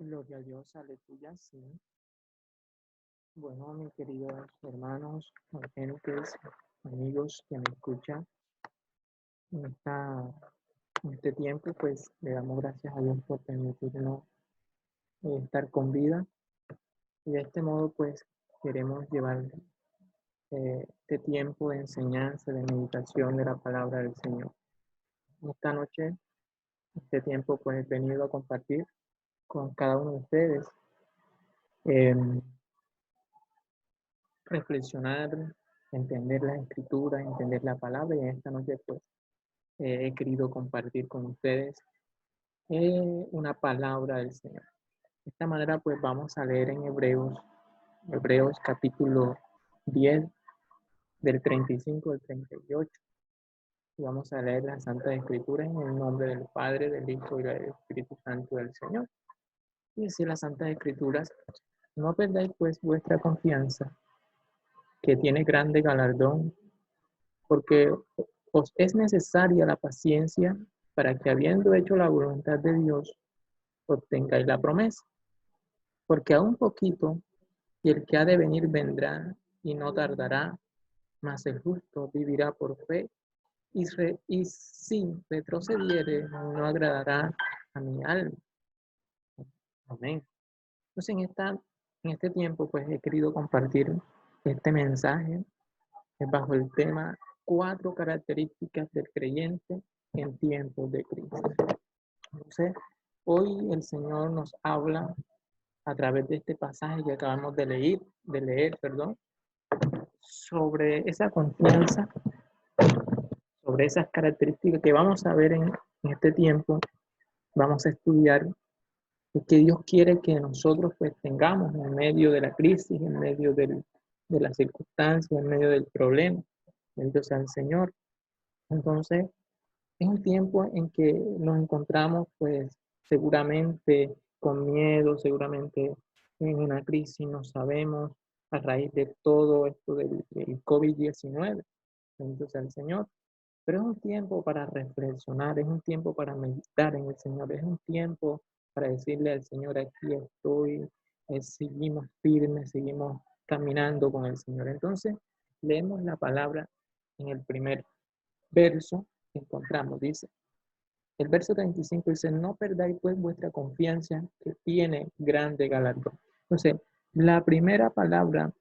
Gloria a Dios, aleluya, sí. Bueno, mis queridos hermanos, oyentes, amigos que me escuchan en este tiempo, pues le damos gracias a Dios por permitirnos estar con vida. Y de este modo, pues queremos llevar este tiempo de enseñanza, de meditación de la palabra del Señor. Esta noche, este tiempo, pues he venido a compartir con cada uno de ustedes. Reflexionar, entender la escritura, entender la palabra y esta noche pues he querido compartir con ustedes una palabra del Señor. De esta manera pues vamos a leer en Hebreos capítulo 10 del 35 al 38 y vamos a leer la Santa Escritura en el nombre del Padre, del Hijo y del Espíritu Santo del Señor. Y decir las Santas Escrituras, no perdáis pues vuestra confianza, que tiene grande galardón, porque os es necesaria la paciencia para que habiendo hecho la voluntad de Dios, obtengáis la promesa. Porque aún poquito, y el que ha de venir vendrá y no tardará, mas el justo vivirá por fe, y si retrocediere, no agradará a mi alma. Amén. Entonces en este tiempo pues he querido compartir este mensaje bajo el tema 4 características del creyente en tiempos de crisis. Entonces, hoy el Señor nos habla a través de este pasaje que acabamos de leer, sobre esa confianza, sobre esas características que vamos a ver en este tiempo, vamos a estudiar que Dios quiere que nosotros pues tengamos en medio de la crisis, en medio de las circunstancias, en medio del problema. Bendito sea el Señor. Entonces, es un tiempo en que nos encontramos, pues, seguramente con miedo, seguramente en una crisis, no sabemos, a raíz de todo esto del COVID-19. Bendito sea el Señor. Pero es un tiempo para reflexionar, es un tiempo para meditar en el Señor, es un tiempo para decirle al Señor, aquí estoy, seguimos firmes, seguimos caminando con el Señor. Entonces, leemos la palabra en el primer verso que encontramos, dice, el verso 35 dice, no perdáis pues vuestra confianza que tiene grande galardón. Entonces, la primera palabra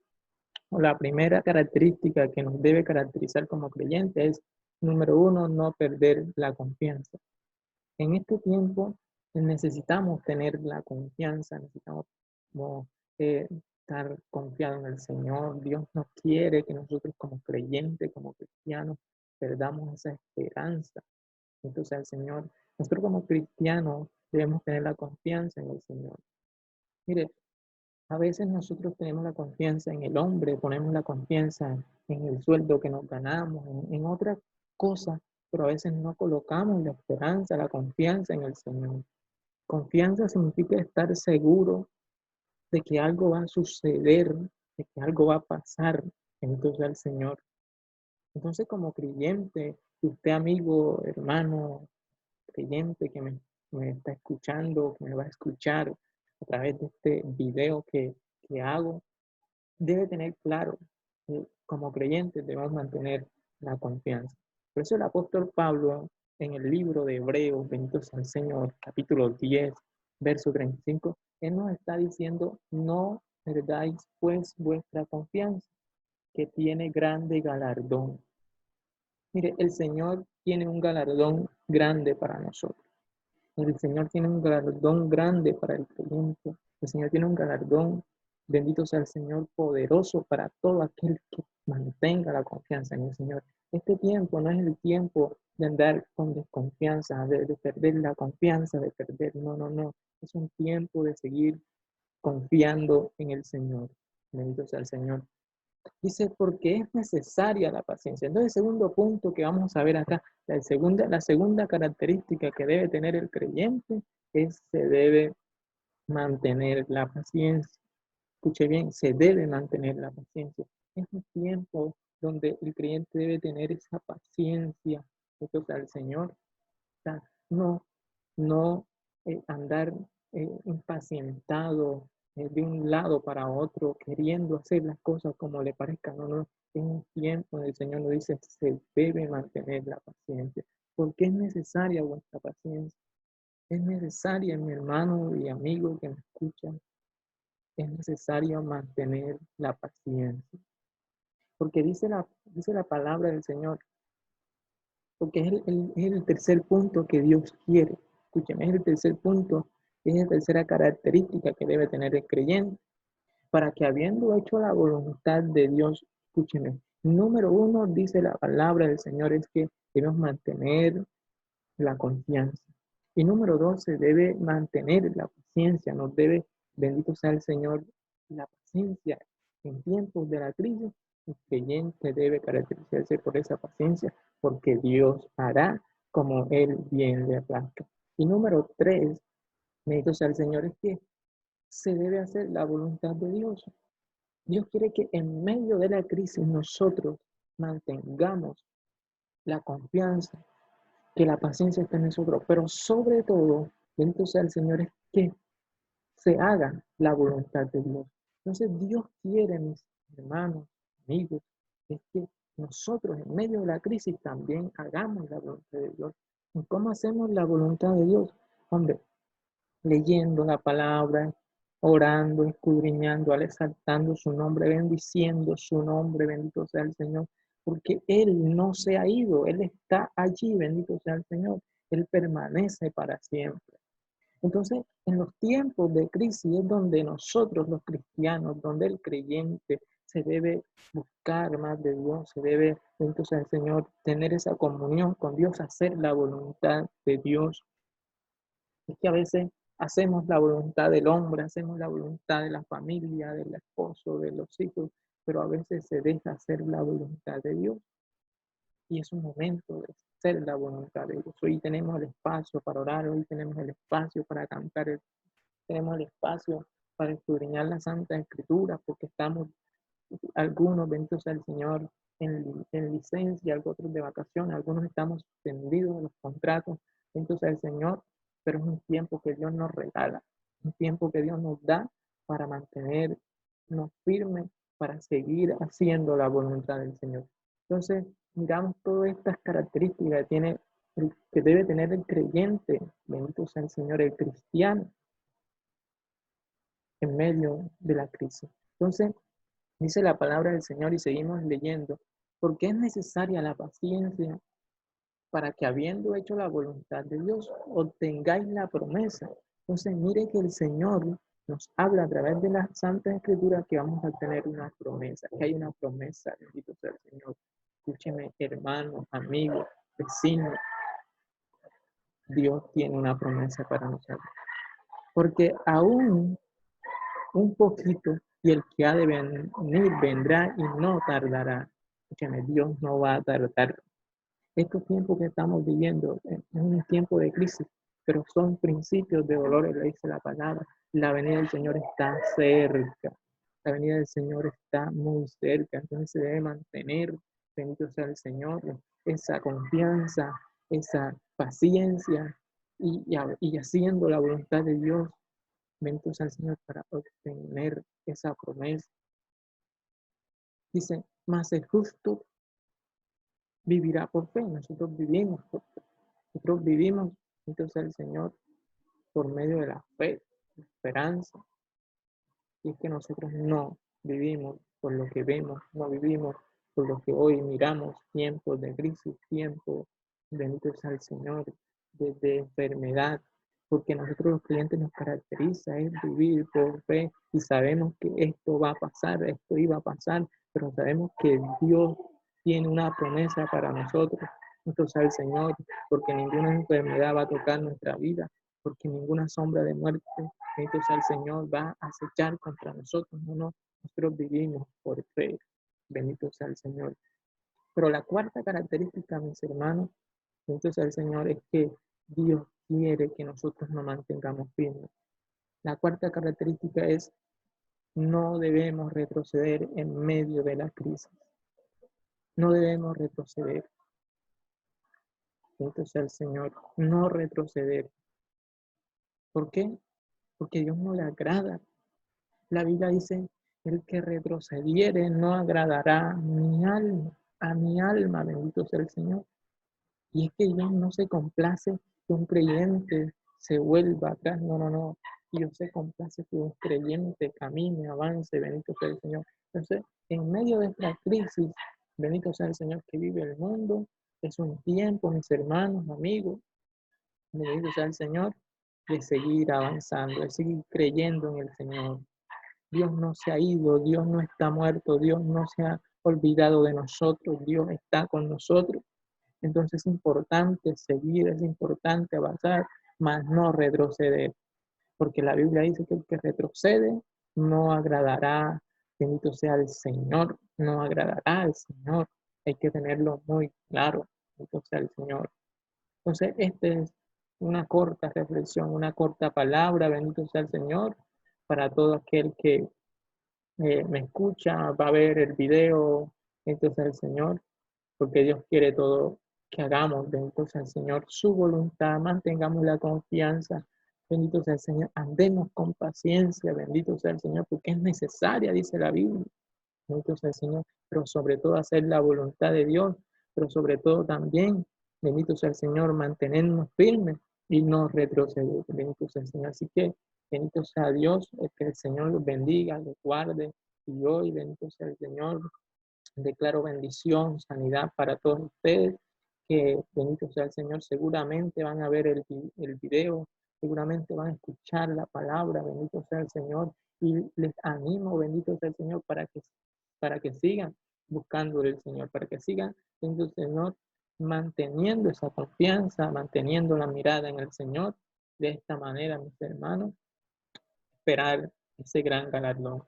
o la primera característica que nos debe caracterizar como creyentes es, número uno, no perder la confianza. En este tiempo necesitamos tener la confianza, necesitamos estar confiados en el Señor. Dios nos quiere que nosotros como creyentes, como cristianos, perdamos esa esperanza. Entonces, el Señor, nosotros como cristianos debemos tener la confianza en el Señor. Mire, a veces nosotros tenemos la confianza en el hombre, ponemos la confianza en el sueldo que nos ganamos, en otras cosas, pero a veces no colocamos la esperanza, la confianza en el Señor. Confianza significa estar seguro de que algo va a suceder, de que algo va a pasar, entonces al Señor. Entonces, como creyente, usted amigo, hermano, creyente me está escuchando, que me va a escuchar a través de este video que hago, debe tener claro que como creyentes debemos mantener la confianza. Por eso el apóstol Pablo en el libro de Hebreos, bendito sea el Señor, capítulo 10, verso 35, él nos está diciendo, no perdáis pues vuestra confianza, que tiene grande galardón. Mire, el Señor tiene un galardón grande para nosotros. El Señor tiene un galardón grande para el creyente. El Señor tiene un galardón, bendito sea el Señor, poderoso para todo aquel que mantenga la confianza en el Señor. Este tiempo no es el tiempo de andar con desconfianza, de perder la confianza, de perder. No, no, no. Es un tiempo de seguir confiando en el Señor. Bendito sea el Señor. Dice, porque es necesaria la paciencia. Entonces, el segundo punto que vamos a ver acá, la segunda característica que debe tener el creyente es se debe mantener la paciencia. Escuche bien, se debe mantener la paciencia. Es un tiempo donde el creyente debe tener esa paciencia. Esto es al Señor. O sea, no andar impacientado de un lado para otro, queriendo hacer las cosas como le parezca. No, no, en un tiempo el Señor nos dice, se debe mantener la paciencia, porque es necesaria vuestra paciencia. Es necesaria, mi hermano y amigo que me escuchan, es necesario mantener la paciencia. Porque dice la palabra del Señor, porque es el tercer punto que Dios quiere. Escúcheme, es el tercer punto, es la tercera característica que debe tener el creyente para que habiendo hecho la voluntad de Dios, escúcheme, número uno, dice la palabra del Señor, es que debemos mantener la confianza. Y número dos, se debe mantener la paciencia, nos debe, bendito sea el Señor, la paciencia en tiempos de la crisis. El creyente debe caracterizarse por esa paciencia, porque Dios hará como Él bien le plazca. Y número tres, bendito sea el Señor, es que se debe hacer la voluntad de Dios. Dios quiere que en medio de la crisis nosotros mantengamos la confianza, que la paciencia está en nosotros, pero sobre todo, bendito sea el Señor, es que se haga la voluntad de Dios. Entonces Dios quiere, mis hermanos, amigos, es que nosotros en medio de la crisis también hagamos la voluntad de Dios. ¿Y cómo hacemos la voluntad de Dios? Hombre, leyendo la palabra, orando, escudriñando, exaltando su nombre, bendiciendo su nombre, bendito sea el Señor, porque Él no se ha ido, Él está allí, bendito sea el Señor, Él permanece para siempre. Entonces, en los tiempos de crisis es donde nosotros los cristianos, donde el creyente se debe buscar más de Dios, se debe, bendito sea el Señor, tener esa comunión con Dios, hacer la voluntad de Dios. Es que a veces hacemos la voluntad del hombre, hacemos la voluntad de la familia, del esposo, de los hijos, pero a veces se deja hacer la voluntad de Dios y es un momento de hacer la voluntad de Dios. Hoy tenemos el espacio para orar, hoy tenemos el espacio para cantar, tenemos el espacio para escudriñar la Santa Escritura, porque estamos algunos, bendito sea el Señor, en licencia, otros de vacaciones, algunos estamos suspendidos en los contratos, bendito sea el Señor, pero es un tiempo que Dios nos regala, un tiempo que Dios nos da para mantenernos firmes, para seguir haciendo la voluntad del Señor. Entonces, miramos todas estas características que tiene, que debe tener el creyente, bendito sea el Señor, el cristiano, en medio de la crisis. Entonces, dice la palabra del Señor y seguimos leyendo, porque es necesaria la paciencia para que habiendo hecho la voluntad de Dios, obtengáis la promesa. Entonces, mire que el Señor nos habla a través de las Santas Escrituras que vamos a tener una promesa, que hay una promesa, bendito sea el Señor. Escúcheme, hermano, amigo, vecino, Dios tiene una promesa para nosotros. Porque aún un poquito y el que ha de venir vendrá y no tardará. Escúchame, Dios no va a tardar. Estos tiempos que estamos viviendo es un tiempo de crisis, pero son principios de dolores, le dice la palabra. La venida del Señor está cerca. La venida del Señor está muy cerca. Entonces se debe mantener, bendito sea el Señor, esa confianza, esa paciencia y haciendo la voluntad de Dios. Bendito sea el Señor para obtener esa promesa. Dice, mas el justo vivirá por fe. Nosotros vivimos por fe. Nosotros vivimos, bendito sea el Señor, por medio de la fe, la esperanza. Y es que nosotros no vivimos por lo que vemos, no vivimos por lo que hoy miramos, tiempos de crisis, tiempos, bendito sea el Señor, de enfermedad, porque nosotros los clientes nos caracteriza es vivir por fe y sabemos que esto va a pasar, esto iba a pasar, pero sabemos que Dios tiene una promesa para nosotros. Bendito sea el Señor, porque ninguna enfermedad va a tocar nuestra vida, porque ninguna sombra de muerte, bendito sea el Señor, va a acechar contra nosotros. No, no, nosotros vivimos por fe. Bendito sea el Señor. Pero la cuarta característica, mis hermanos, bendito sea el Señor, es que Dios quiere que nosotros nos mantengamos firmes. La cuarta característica es no debemos retroceder en medio de la crisis. No debemos retroceder. Bendito sea el Señor. No retroceder. ¿Por qué? porque Dios no le agrada. La Biblia dice, el que retrocediere no agradará a mi alma, bendito sea el Señor. Y es que Dios no se complace que un creyente se vuelva atrás, no, no, no. Dios se complace que un creyente camine, avance, bendito sea el Señor. Entonces, en medio de esta crisis, bendito sea el Señor que vive el mundo, es un tiempo, mis hermanos, amigos, bendito sea el Señor, de seguir avanzando, de seguir creyendo en el Señor. Dios no se ha ido, Dios no está muerto, Dios no se ha olvidado de nosotros, Dios está con nosotros. Entonces es importante seguir, es importante avanzar, mas no retroceder, porque la Biblia dice que el que retrocede no agradará, bendito sea el Señor, no agradará al Señor. Hay que tenerlo muy claro, bendito sea el Señor. Entonces, esta es una corta reflexión, una corta palabra, bendito sea el Señor, para todo aquel que me escucha, va a ver el video, bendito sea el Señor, porque Dios quiere todo que hagamos, bendito sea el Señor, su voluntad, mantengamos la confianza, bendito sea el Señor, andemos con paciencia, bendito sea el Señor, porque es necesaria, dice la Biblia, bendito sea el Señor, pero sobre todo hacer la voluntad de Dios, pero sobre todo también, bendito sea el Señor, mantenernos firmes y no retroceder, bendito sea el Señor. Así que, bendito sea Dios, que el Señor los bendiga, los guarde, y hoy, bendito sea el Señor, declaro bendición, sanidad para todos ustedes, que bendito sea el Señor, seguramente van a ver el video, seguramente van a escuchar la palabra, bendito sea el Señor, y les animo, bendito sea el Señor, para que sigan buscando el Señor, para que sigan, bendito el Señor, manteniendo esa confianza, manteniendo la mirada en el Señor. De esta manera, mis hermanos, esperar ese gran galardón.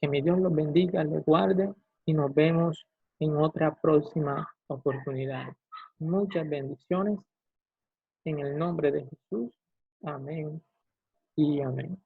Que mi Dios los bendiga, les guarde y nos vemos en otra próxima oportunidad. Muchas bendiciones en el nombre de Jesús. Amén y amén.